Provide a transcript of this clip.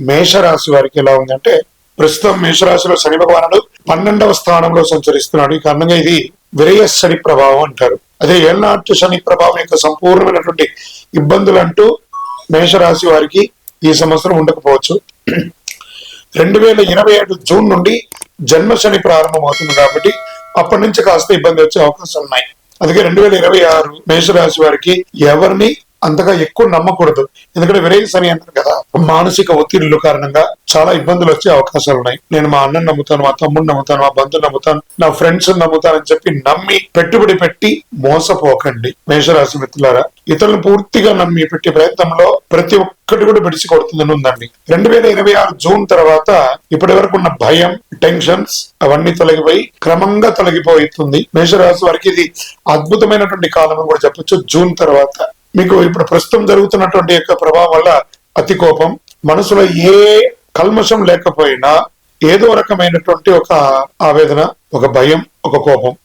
మేషరాశి వారికి ఎలా ఉందంటే, ప్రస్తుతం మేషరాశిలో శని భగవానుడు 12వ స్థానంలో సంచరిస్తున్నాడు. ఈ కారణంగా ఇది విరయ శని ప్రభావం అంటారు. అదే ఏళ్నాటి శని ప్రభావం యొక్క సంపూర్ణమైనటువంటి ఇబ్బందులు అంటూ మేషరాశి వారికి ఈ సంవత్సరం ఉండకపోవచ్చు. 2027 జూన్ నుండి జన్మ శని ప్రారంభం అవుతుంది కాబట్టి అప్పటి నుంచి కాస్త ఇబ్బంది వచ్చే అవకాశాలు ఉన్నాయి. అందుకే 2026 మేషరాశి వారికి ఎవరిని అంతగా ఎక్కువ నమ్మకూడదు. ఎందుకంటే విరయ శని అంటారు కదా, మానసిక ఒత్తిళ్ల కారణంగా చాలా ఇబ్బందులు వచ్చే అవకాశాలు ఉన్నాయి. నేను మా అన్నను నమ్ముతాను, మా తమ్ముడిని నమ్ముతాను, మా బంధువుని నమ్ముతాను, నా ఫ్రెండ్స్ నమ్ముతాను అని చెప్పి నమ్మి పెట్టుబడి పెట్టి మోసపోకండి మేషరాశి మిత్రులారా. ఇతరులను పూర్తిగా నమ్మి పెట్టే ప్రయత్నంలో ప్రతి ఒక్కటి కూడా బెడిసి కొడుతుందని ఉందండి. 2026 జూన్ తర్వాత ఇప్పటి వరకు ఉన్న భయం, టెన్షన్స్ అవన్నీ తొలగిపోయి క్రమంగా తొలగిపోతుంది. మేషరాశి వారికి ఇది అద్భుతమైనటువంటి కాలం అని కూడా చెప్పొచ్చు. జూన్ తర్వాత మీకు ఇప్పుడు ప్రస్తుతం జరుగుతున్నటువంటి యొక్క ప్రభావం వల్ల అతి కోపం, మనసులో ఏ కల్మషం లేకపోయినా ఏదో రకమైనటువంటి ఒక ఆవేదన, ఒక భయం, ఒక కోపం